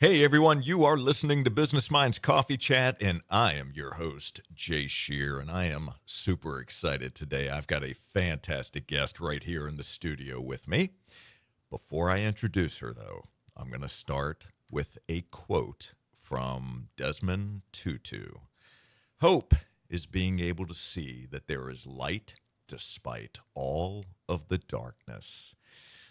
Hey everyone, you are listening to Business Minds Coffee Chat, and I am your host, Jay Scherr, and I am super excited today. I've got a fantastic guest right here in the studio with me. Before I introduce her, though, I'm going to start with a quote from Desmond Tutu. Hope is being able to see that there is light despite all of the darkness.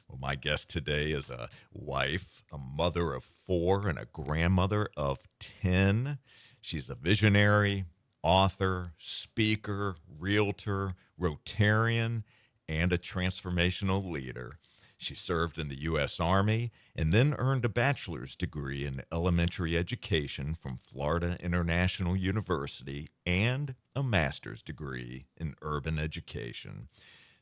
Well, my guest today is a wife, a mother of four, and a grandmother of 10. She's a visionary, author, speaker, realtor, Rotarian, and a transformational leader. She served in the U.S. Army and then earned a bachelor's degree in elementary education from Florida International University and a master's degree in urban education.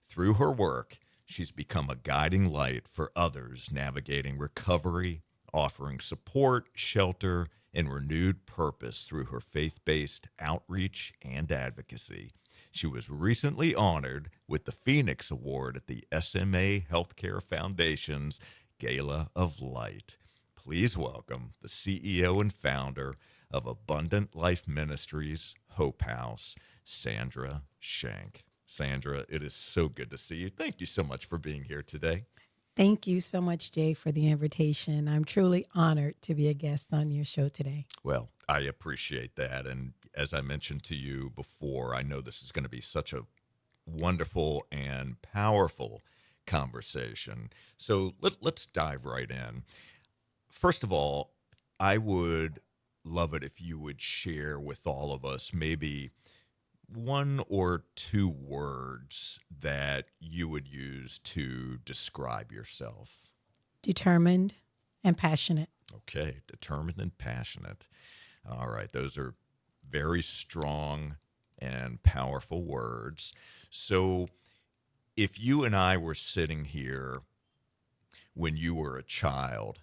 Through her work, she's become a guiding light for others navigating recovery, offering support, shelter, and renewed purpose through her faith based outreach and advocacy. She was recently honored with the Phoenix Award at the SMA Healthcare Foundation's Gala of Light. Please welcome the CEO and founder of Abundant Life Ministries, Hope House, Sandra Shank. Sandra, it is so good to see you. Thank you so much for being here today. Thank you so much, Jay, for the invitation. I'm truly honored to be a guest on your show today. Well, I appreciate that. And as I mentioned to you before, I know this is going to be such a wonderful and powerful conversation. So let's dive right in. First of all, I would love it if you would share with all of us maybe one or two words that you would use to describe yourself. Determined and passionate. Okay, determined and passionate. All right, those are very strong and powerful words. So, if you and I were sitting here when you were a child,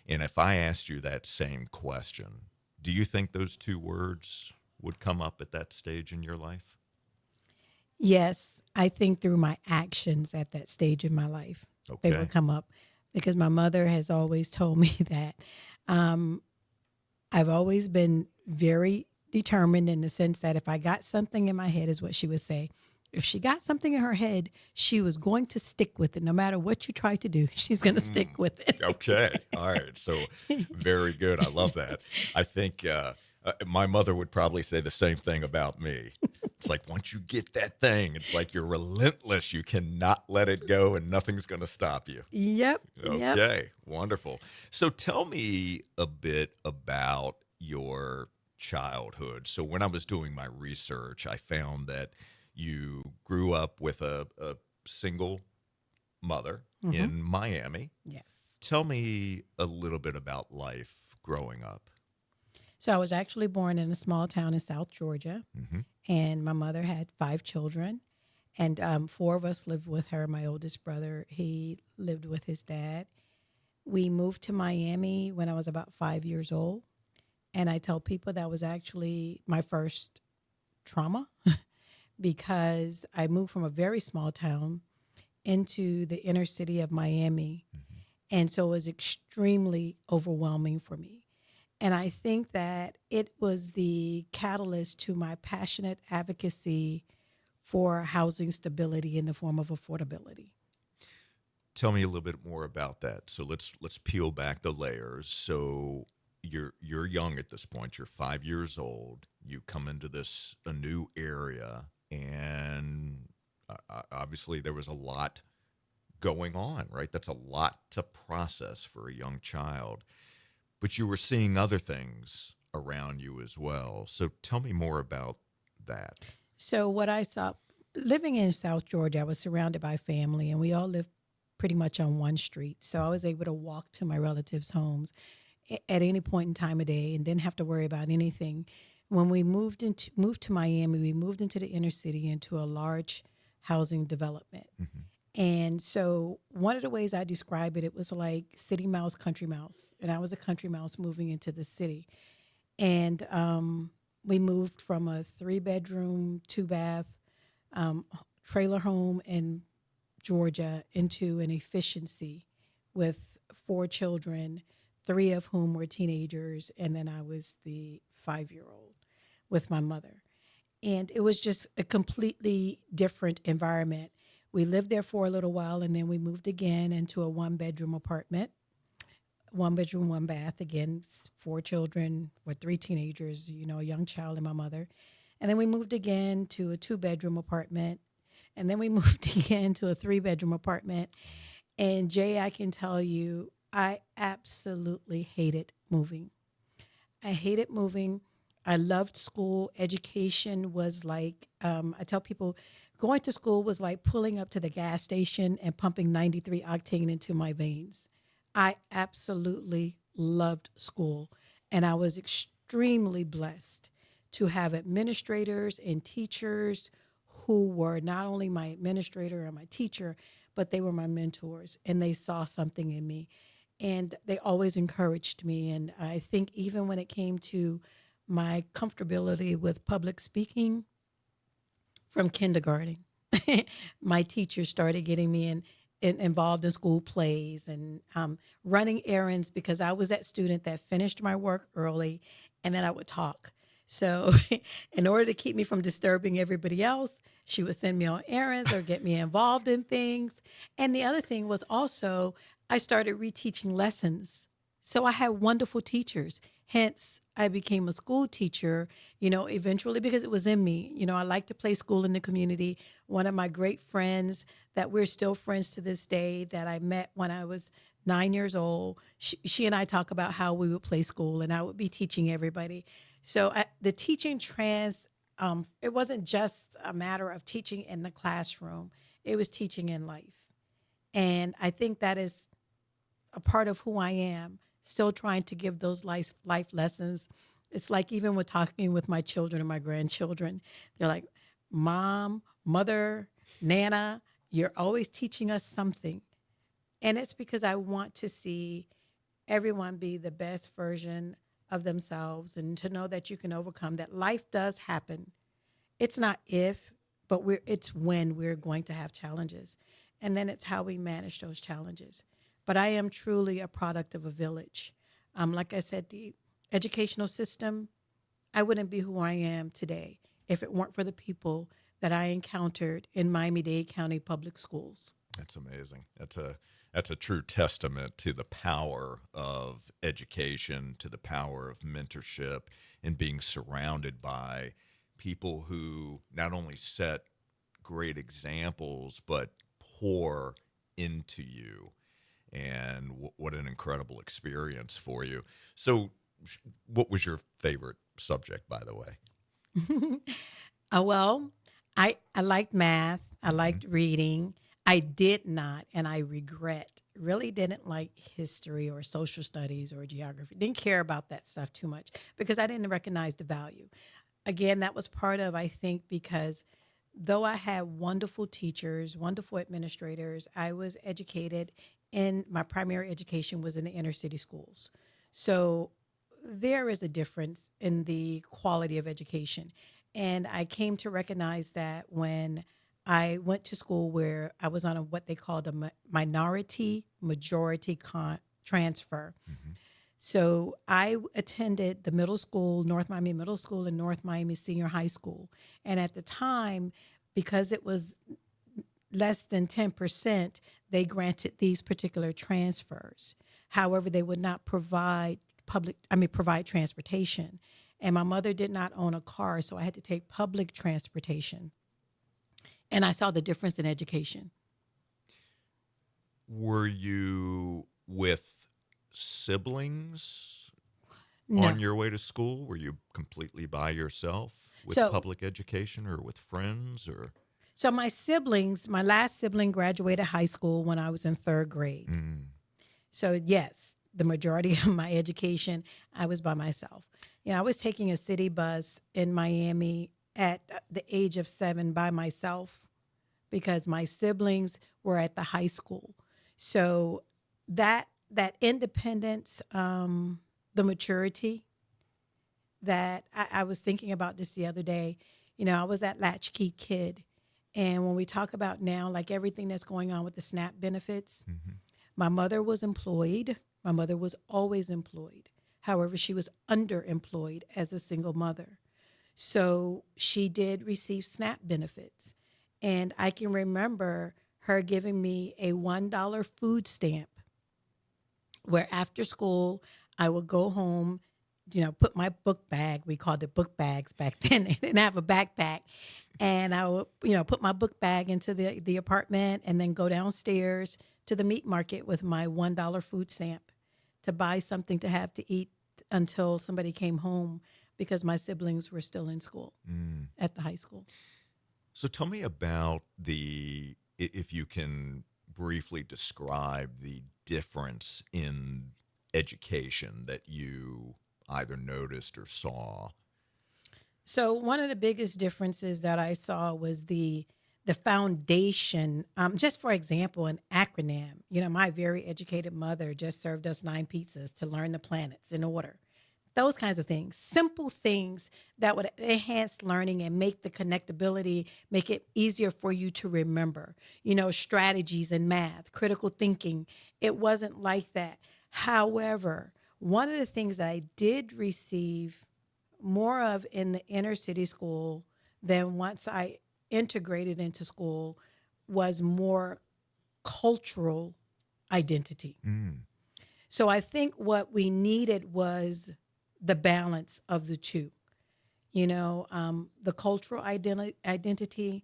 and if I asked you that same question, do you think those two words would come up at that stage in your life? Yes, I think through my actions at that stage in my life, they Okay. would come up because my mother has always told me that um, I've always been very determined in the sense that if I got something in my head, is what she would say. If she got something in her head, she was going to stick with it. No matter what you try to do, she's going to Mm, stick with okay. All right. So very good. I love that. I think my mother would probably say the same thing about me. It's like once you get that thing, it's like you're relentless. You cannot let it go, and nothing's going to stop you. Yep, yep. Okay. Wonderful. So tell me a bit about your childhood. So when I was doing my research, I found that you grew up with a single mother Hmm. in Miami. Yes. Tell me a little bit about life growing up. So I was actually born in a small town in South Georgia, Hmm. and my mother had five children, and four of us lived with her. My oldest brother, he lived with his dad. We moved to Miami when I was about 5 years old, and I tell people that was actually my first trauma because I moved from a very small town into the inner city of Miami, Hmm. and so it was extremely overwhelming for me. And I think that it was the catalyst to my passionate advocacy for housing stability in the form of affordability. Tell me a little bit more about that. So let's peel back the layers. So you're young at this point. You're 5 years old. You come into this a new area, and obviously there was a lot going on. Right, that's a lot to process for a young child. But you were seeing other things around you as well. So tell me more about that. So, what I saw living in South Georgia, I was surrounded by family, and we all lived pretty much on one street. So, I was able to walk to my relatives' homes at any point in time of day and didn't have to worry about anything. When we moved to Miami, we moved into the inner city into a large housing development. Hmm. And so one of the ways I describe it, it was like city mouse, country mouse. And I was a country mouse moving into the city. And we moved from a 3 bedroom, 2 bath um, trailer home in Georgia into an efficiency with four children, three of whom were teenagers, and then I was the 5-year-old with my mother. And it was just a completely different environment. We lived there for a little while, and then we moved again into a one-bedroom apartment, one bedroom, one bath. Again, four children with three teenagers, a young child and my mother. And then we moved again to a two-bedroom apartment. And then we moved again to a three-bedroom apartment. And Jay, I can tell you, I absolutely hated moving. I hated moving. I loved school. Education was like, I tell people, going to school was like pulling up to the gas station and pumping 93 octane into my veins. I absolutely loved school. And I was extremely blessed to have administrators and teachers who were not only my administrator and my teacher, but they were my mentors and they saw something in me. And they always encouraged me. And I think even when it came to my comfortability with public speaking from kindergarten, my teachers started getting me involved in school plays and running errands because I was that student that finished my work early and then I would talk. So, in order to keep me from disturbing everybody else, she would send me on errands or get me involved in things. And the other thing was also, I started reteaching lessons. So, I had wonderful teachers. Hence, I became a school teacher, eventually because it was in me. I like to play school in the community. One of my great friends that we're still friends to this day that I met when I was 9 years old, she and I talk about how we would play school and I would be teaching everybody. So the teaching it wasn't just a matter of teaching in the classroom. It was teaching in life. And I think that is a part of who I am, still trying to give those life lessons. It's like even with talking with my children and my grandchildren, they're like, Mom, Mother, Nana, you're always teaching us something. And it's because I want to see everyone be the best version of themselves and to know that you can overcome, that life does happen. It's not if, but it's when we're going to have challenges. And then it's how we manage those challenges. But I am truly a product of a village. Like I said, the educational system, I wouldn't be who I am today if it weren't for the people that I encountered in Miami-Dade County Public Schools. That's amazing. That's a true testament to the power of education, to the power of mentorship, and being surrounded by people who not only set great examples but pour into you. And what an incredible experience for you. So, what was your favorite subject, by the way? Well, I liked math. I Hmm. liked reading. I did not, and I regret, really didn't like history or social studies or geography. Didn't care about that stuff too much because I didn't recognize the value. Again, that was part of, I think, because though I had wonderful teachers, wonderful administrators, I was educated in my primary education was in the inner city schools. So there is a difference in the quality of education. And I came to recognize that when I went to school where I was on what they called a minority majority transfer. Hmm. So I attended the middle school, North Miami Middle School and North Miami Senior High School. And at the time, because it was less than 10%, they granted these particular transfers. However, they would not provide transportation. And my mother did not own a car, so I had to take public transportation. And I saw the difference in education. Were you with siblings on No. your way to school? Were you completely by yourself with So public education or with friends or? so my last sibling graduated high school when I was in third grade. Mm, So yes, the majority of my education, I was by myself. I was taking a city bus in Miami at the age of 7 by myself because my siblings were at the high school. So that independence, the maturity that I was thinking about this the other day. I was that latchkey kid. And when we talk about now, like everything that's going on with the SNAP benefits, hmm. my mother was employed. My mother was always employed. However, she was underemployed as a single mother. So she did receive SNAP benefits. And I can remember her giving me a $1 food stamp where after school I would go home, put my book bag, we called it book bags back then, they didn't have a backpack. And I would, put my book bag into the apartment and then go downstairs to the meat market with my $1 food stamp to buy something to have to eat until somebody came home because my siblings were still in school at the high school. So tell me about if you can briefly describe the difference in education that you either noticed or saw. So one of the biggest differences that I saw was the foundation. Just for example, an acronym. My very educated mother just served us 9 pizzas to learn the planets in order. Those kinds of things, simple things that would enhance learning and make the connectability, make it easier for you to remember. Strategies in math, critical thinking. It wasn't like that. However, one of the things that I did receive more of in the inner city school than once I integrated into school was more cultural identity. So I think what we needed was the balance of the two, the cultural identity,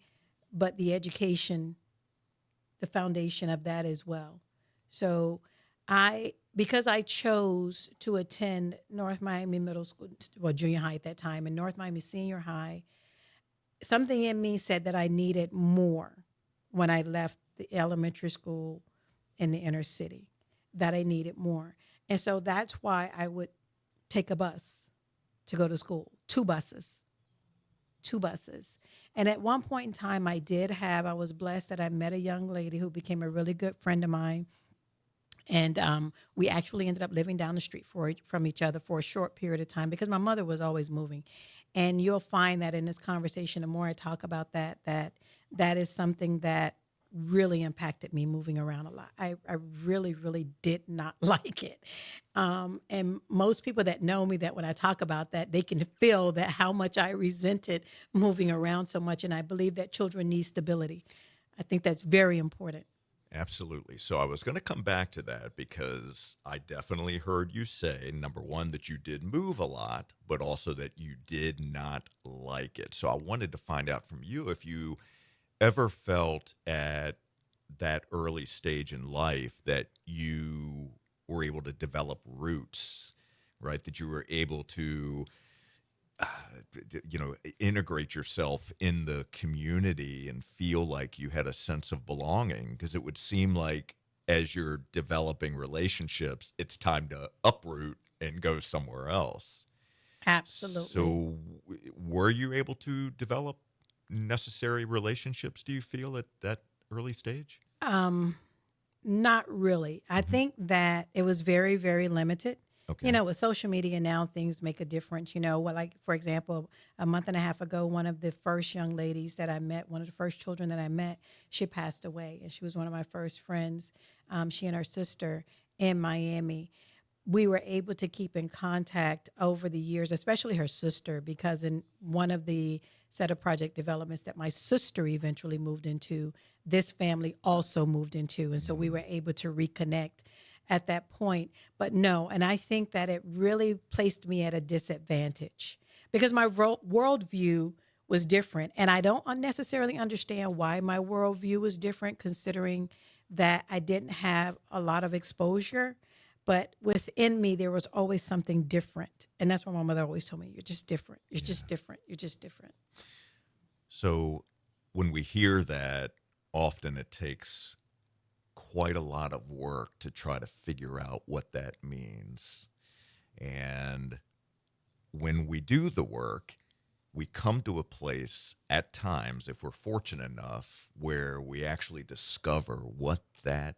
but the education, the foundation of that as well. So because I chose to attend North Miami Middle School, well, junior high at that time, and North Miami Senior High, something in me said that I needed more when I left the elementary school in the inner city, that I needed more. And so that's why I would take a bus to go to school, two buses. And at one point in time, I was blessed that I met a young lady who became a really good friend of mine. And we actually ended up living down the street from each other for a short period of time because my mother was always moving. And you'll find that in this conversation, the more I talk about that is something that really impacted me moving around a lot. I really, really did not like it. And most people that know me, that when I talk about that, they can feel that how much I resented moving around so much. And I believe that children need stability. I think that's very important. Absolutely. So I was going to come back to that because I definitely heard you say, number one, that you did move a lot, but also that you did not like it. So I wanted to find out from you if you ever felt at that early stage in life that you were able to develop roots, right? That you were able to integrate yourself in the community and feel like you had a sense of belonging, because it would seem like as you're developing relationships it's time to uproot and go somewhere else. Absolutely. So were you able to develop necessary relationships, do you feel, at that early stage? Um, Not really. I Hmm. think that it was very, very limited. Okay. With social media now, things make a difference. Like, for example, a month and a half ago, one of the first young ladies that I met, one of the first children that I met, she passed away. And she was one of my first friends. She and her sister in Miami. We were able to keep in contact over the years, especially her sister, because in one of the set of project developments that my sister eventually moved into, this family also moved into. And so we were able to reconnect at that point. But no, and I think that it really placed me at a disadvantage because my worldview was different. And I don't necessarily understand why my worldview was different, considering that I didn't have a lot of exposure. But within me, there was always something different. And that's what my mother always told me: you're just different. You're just different. You're just different. So when we hear that, often it takes quite a lot of work to try to figure out what that means. And when we do the work, we come to a place at times, if we're fortunate enough, where we actually discover what that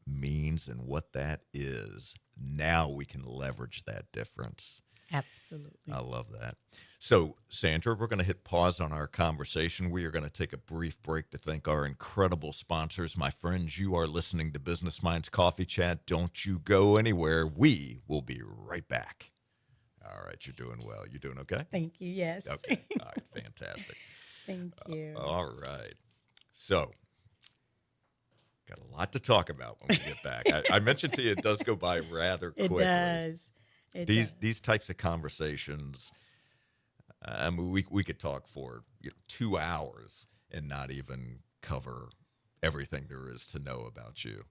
means and what that is. Now we can leverage that difference. Absolutely. I love that. So, Sandra, we're going to hit pause on our conversation. We are going to take a brief break to thank our incredible sponsors. My friends, you are listening to Business Minds Coffee Chat. Don't you go anywhere. We will be right back. All right, you're doing well. You doing okay? Thank you. Yes. Okay. All right, fantastic. Thank you. All right. So, got a lot to talk about when we get back. I mentioned to you it does go by rather It quickly. does. It does. These types of conversations, I mean, we could talk for 2 hours and not even cover everything there is to know about you.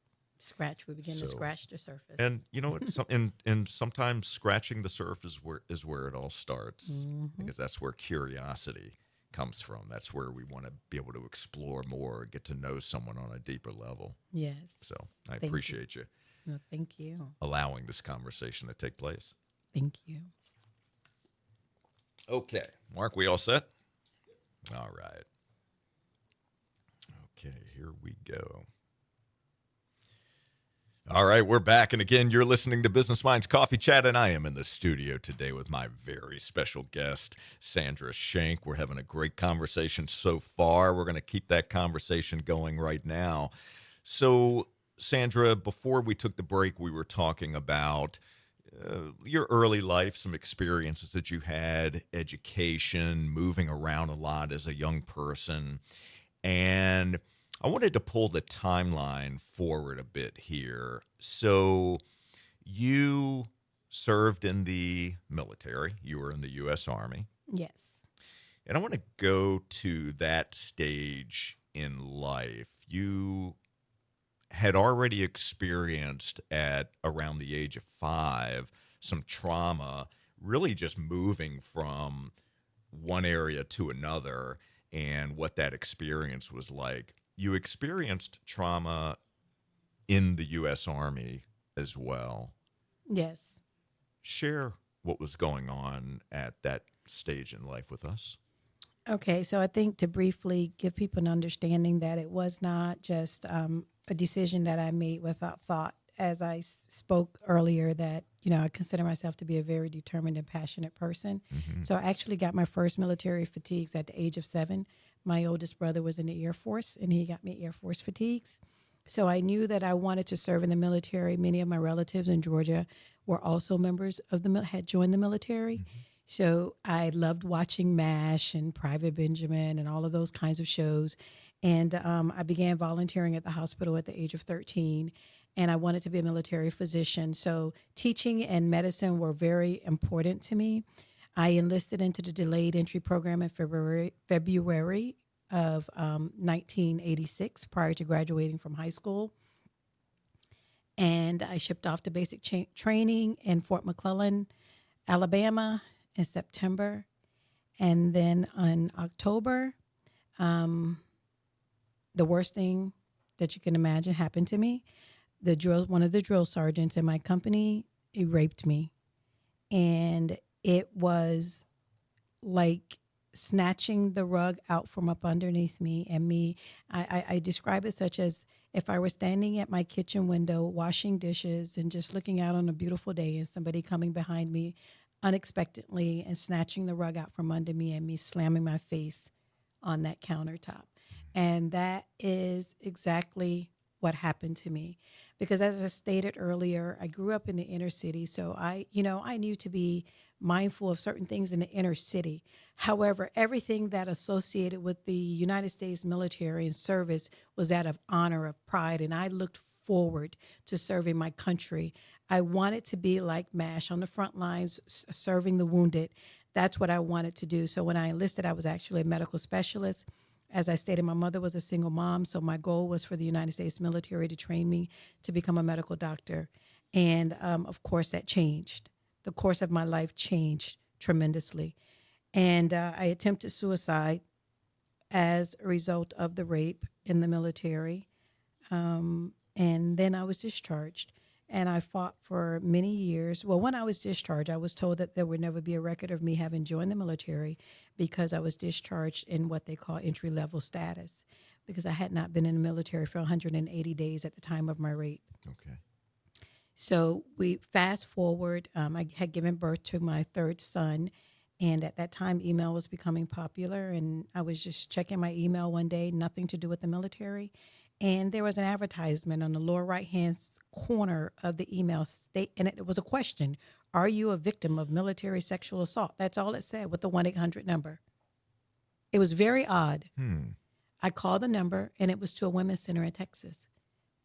We begin to So, scratch the surface. and you know what? And sometimes scratching the surface is where it all starts, Hmm. because that's where curiosity comes from. That's where we want to be able to explore more, get to know someone on a deeper level. Yes. So I Thank you. appreciate you No, thank you. allowing this conversation to take place. Thank you. Okay, Mark, we all set? All right. Okay, here we go. All right, we're back. And again, you're listening to Business Minds Coffee Chat, and I am in the studio today with my very special guest, Sandra Shank. We're having a great conversation so far. We're going to keep that conversation going right now. So, Sandra, before we took the break, we were talking about your early life, some experiences that you had, education, moving around a lot as a young person. And I wanted to pull the timeline forward a bit here. So you served in the military, you were in the U.S. Army. Yes. And I want to go to that stage in life. You had already experienced at around the age of 5 some trauma, really just moving from one area to another, and what that experience was like. You experienced trauma in the U.S. Army as well. Yes. Share what was going on at that stage in life with us. Okay, so I think to briefly give people an understanding that it was not just a decision that I made without thought. As I spoke earlier, that I consider myself to be a very determined and passionate person. Mm-hmm. So I actually got my first military fatigues at the age of 7. My oldest brother was in the Air Force, and he got me Air Force fatigues. So I knew that I wanted to serve in the military. Many of my relatives in Georgia were also members of had joined the military. Mm-hmm. So I loved watching MASH and Private Benjamin and all of those kinds of shows. And I began volunteering at the hospital at the age of 13. And I wanted to be a military physician. So teaching and medicine were very important to me. I enlisted into the delayed entry program in February of 1986, prior to graduating from high school. And I shipped off to basic training in Fort McClellan, Alabama, in September. And then in October, the worst thing that you can imagine happened to me. One of the drill sergeants in my company, he raped me. And it was like snatching the rug out from up underneath me. And I describe it such as if I were standing at my kitchen window washing dishes and just looking out on a beautiful day, and somebody coming behind me unexpectedly and snatching the rug out from under me, and me slamming my face on that countertop. And that is exactly what happened to me. Because as I stated earlier, I grew up in the inner city. So I knew to be mindful of certain things in the inner city. However, everything that associated with the United States military and service was that of honor, of pride. And I looked forward to serving my country. I wanted to be like MASH on the front lines, serving the wounded. That's what I wanted to do. So when I enlisted, I was actually a medical specialist. As I stated, my mother was a single mom, so my goal was for the United States military to train me to become a medical doctor. And of course, that changed. The course of my life changed tremendously. And I attempted suicide as a result of the rape in the military. And then I was discharged. And I fought for many years. Well, when I was discharged, I was told that there would never be a record of me having joined the military because I was discharged in what they call entry-level status, because I had not been in the military for 180 days at the time of my rape. Okay. So we fast forward. I had given birth to my third son, and at that time, email was becoming popular. And I was just checking my email one day, nothing to do with the military, and there was an advertisement on the lower right hand corner of the email state, and it was a question: Are you a victim of military sexual assault? That's all it said with the 1-800 number. It was very odd. Hmm. I called the number, and it was to a women's center in Texas.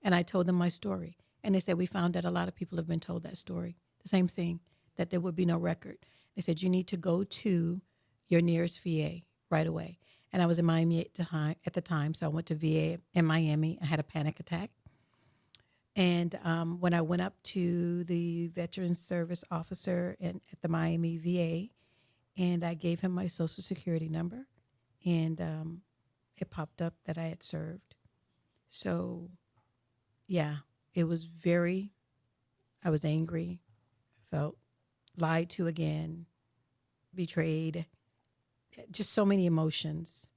And I told them my story. And they said, we found that a lot of people have been told that story. The same thing, that there would be no record. They said, you need to go to your nearest VA right away. And I was in Miami at the time, so I went to VA in Miami. I had a panic attack. And when I went up to the Veterans Service officer at the Miami VA, and I gave him my Social Security number, and it popped up that I had served. So, yeah, it was I was angry, felt lied to again, betrayed, just so many emotions.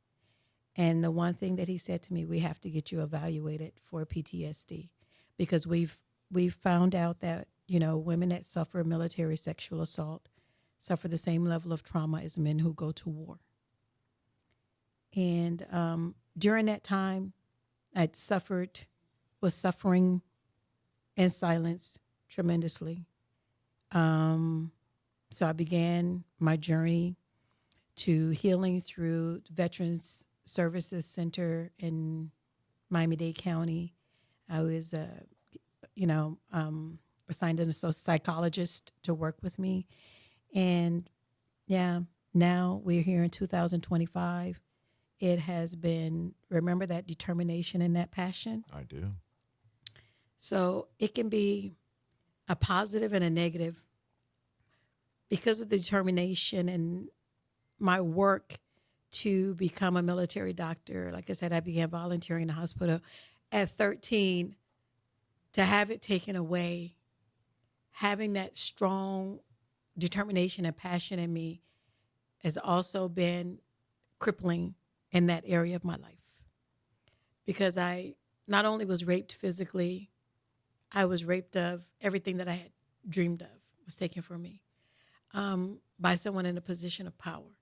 And the one thing that he said to me, we have to get you evaluated for PTSD, because we've found out that, women that suffer military sexual assault suffer the same level of trauma as men who go to war. And during that time, was suffering in silence tremendously. So I began my journey to healing through Veterans Services Center in Miami-Dade County. I was, assigned a psychologist to work with me. And yeah, now we're here in 2025. It has been, remember that determination and that passion? I do. So it can be a positive and a negative. Because of the determination and my work to become a military doctor, like I said, I began volunteering in the hospital at 13. To have it taken away, having that strong determination and passion in me has also been crippling in that area of my life. Because I not only was raped physically, I was raped of everything that I had dreamed of was taken from me by someone in a position of power.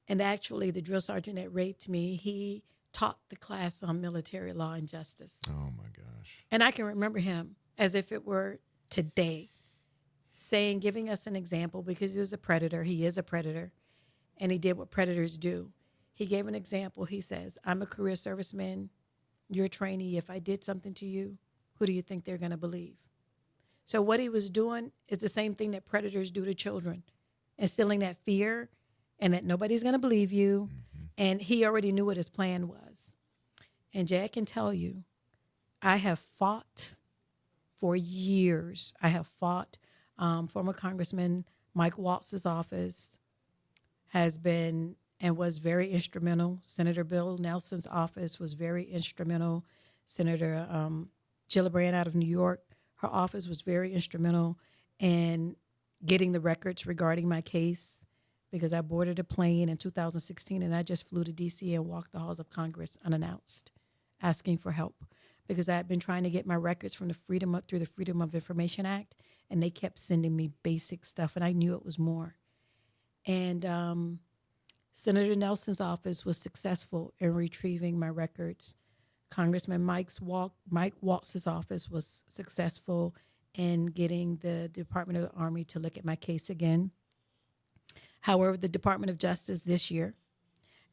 And actually, the drill sergeant that raped me, he taught the class on military law and justice. Oh, my gosh. And I can remember him as if it were today, giving us an example, because he was a predator. He is a predator, and he did what predators do. He gave an example. He says, I'm a career serviceman. You're a trainee. If I did something to you, who do you think they're going to believe? So what he was doing is the same thing that predators do to children, instilling that fear and that nobody's going to believe you. Mm-hmm. And he already knew what his plan was. And Jay, I can tell you, I have fought for years. I have fought. Former Congressman Mike Waltz's office has been and was very instrumental. Senator Bill Nelson's office was very instrumental. Senator Gillibrand out of New York, her office was very instrumental in getting the records regarding my case, because I boarded a plane in 2016 and I just flew to D.C. and walked the halls of Congress unannounced, asking for help, because I had been trying to get my records from through the Freedom of Information Act, and they kept sending me basic stuff, and I knew it was more. And Senator Nelson's office was successful in retrieving my records. Congressman Mike Waltz's office was successful in getting the Department of the Army to look at my case again. However, the Department of Justice this year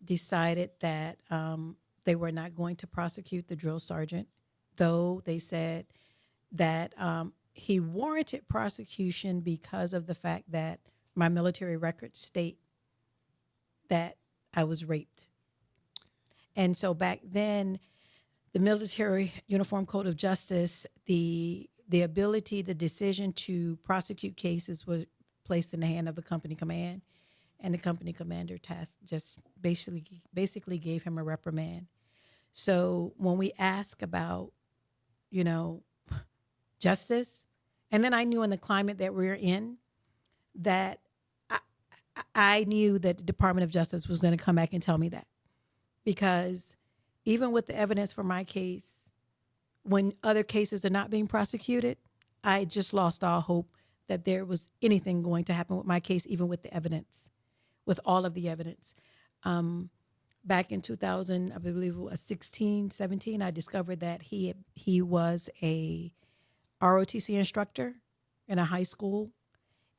decided that they were not going to prosecute the drill sergeant, though they said that he warranted prosecution because of the fact that my military records state that I was raped. And so back then, the Military Uniform Code of Justice, the ability, the decision to prosecute cases was placed in the hand of the company command, and the company commander just basically gave him a reprimand. So when we ask about, justice, and then I knew in the climate that we're in that I knew that the Department of Justice was going to come back and tell me that, because even with the evidence for my case, when other cases are not being prosecuted, I just lost all hope that there was anything going to happen with my case, even with the evidence, with all of the evidence. Um, Back in 2000, I believe it was 16, 17, I discovered that he was a ROTC instructor in a high school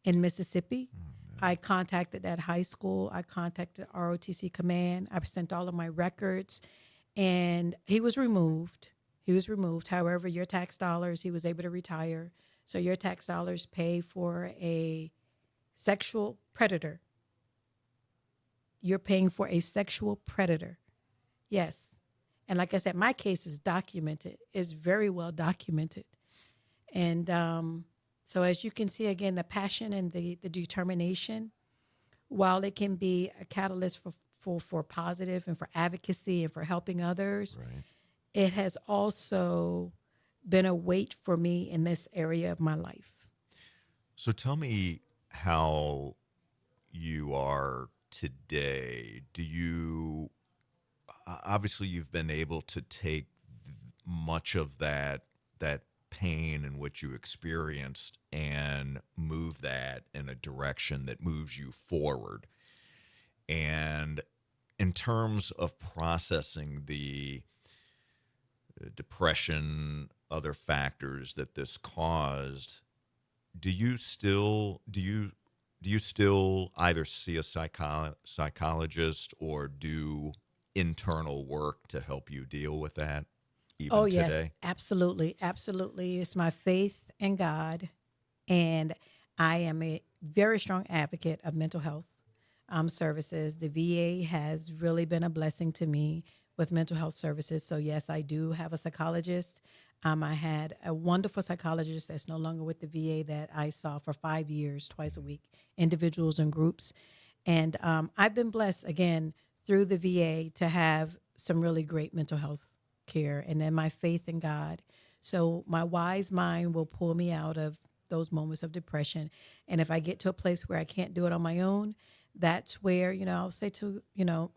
in Mississippi. I contacted that high school. I contacted ROTC command. I sent all of my records, and he was removed. He was removed. However, your tax dollars, he was able to retire. So your tax dollars pay for a sexual predator. You're paying for a sexual predator. Yes. And like I said, my case is documented. It's very well documented. And so, as you can see, again, the passion and the determination, while it can be a catalyst for positive and for advocacy and for helping others, Right. it has also been a weight for me in this area of my life. So tell me how you are today. Do you obviously you've been able to take much of that pain and what you experienced and move that in a direction that moves you forward. And in terms of processing the depression, other factors that this caused, do you still either see a psychologist or do internal work to help you deal with that Oh, even yes, today? absolutely. Absolutely. It's my faith in God. And I am a very strong advocate of mental health services. The VA has really been a blessing to me with mental health services. So, yes, I do have a psychologist. I had a wonderful psychologist that's no longer with the VA that I saw for 5 years, twice a week, individuals and groups. And I've been blessed, again, through the VA to have some really great mental health care and then my faith in God. So my wise mind will pull me out of those moments of depression. And if I get to a place where I can't do it on my own, that's where, I'll say to,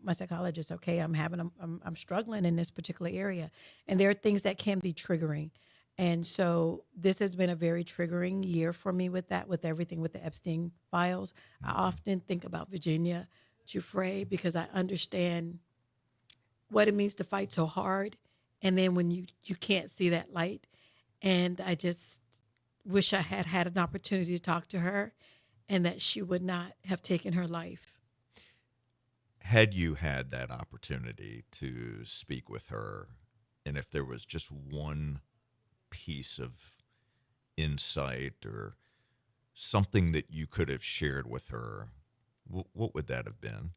my psychologist, okay, I'm struggling in this particular area. And there are things that can be triggering. And so this has been a very triggering year for me with that, with everything with the Epstein files. I Mm-hmm. often think about Virginia Giuffre because I understand what it means to fight so hard. And then when you can't see that light. And I just wish I had had an opportunity to talk to her and that she would not have taken her life. Had you had that opportunity to speak with her, and if there was just one piece of insight or something that you could have shared with her, what would that have been?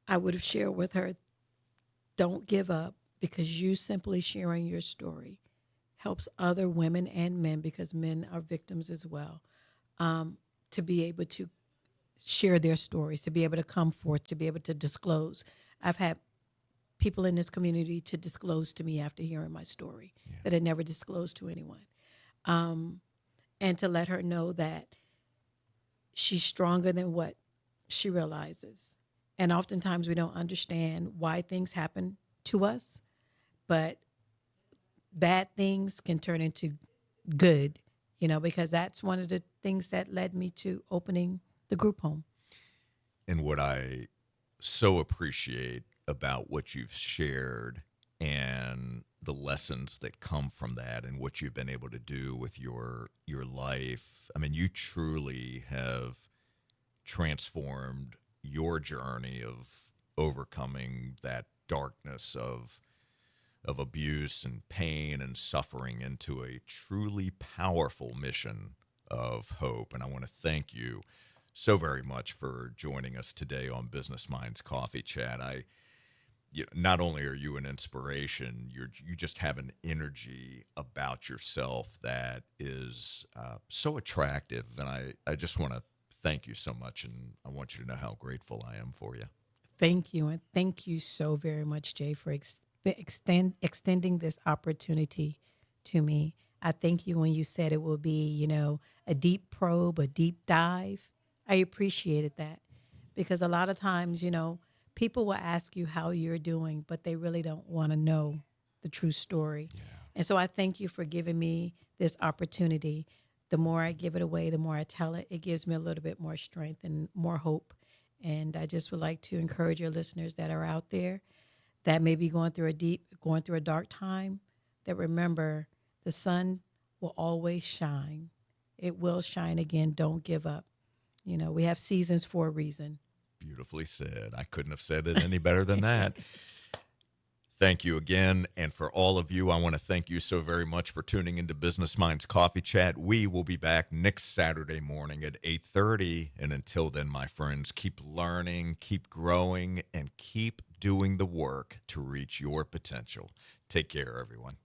I would have shared with her, don't give up because you simply sharing your story helps other women and men because men are victims as well to be able to share their stories, to be able to come forth, to be able to disclose. I've had people in this community to disclose to me after hearing my story Yeah. that I never disclosed to anyone. Um, and to let her know that she's stronger than what she realizes. And oftentimes we don't understand why things happen to us, but bad things can turn into good, because that's one of the things that led me to opening the group home. And what I so appreciate about what you've shared and the lessons that come from that and what you've been able to do with your life. I mean, you truly have transformed your journey of overcoming that darkness of abuse and pain and suffering into a truly powerful mission of hope. And I want to thank you so very much for joining us today on Business Minds Coffee Chat. Not only are you an inspiration, you just have an energy about yourself that is so attractive, and I just want to thank you so much, and I want you to know how grateful I am for you. Thank you. And thank you so very much, Jay, for extending this opportunity to me. I thank you when you said it will be, a deep probe, a deep dive. I appreciated that because a lot of times, people will ask you how you're doing, but they really don't want to know the true story. Yeah. And so I thank you for giving me this opportunity, the more I give it away, the more I tell it, it gives me a little bit more strength and more hope. And I just would like to encourage your listeners that are out there that may be going through a dark time, that remember the sun will always shine. It will shine again. Don't give up. We have seasons for a reason. Beautifully said. I couldn't have said it any better than that. Thank you again. And for all of you, I want to thank you so very much for tuning into Business Minds Coffee Chat. We will be back next Saturday morning at 8:30. And until then, my friends, keep learning, keep growing, and keep doing the work to reach your potential. Take care, everyone.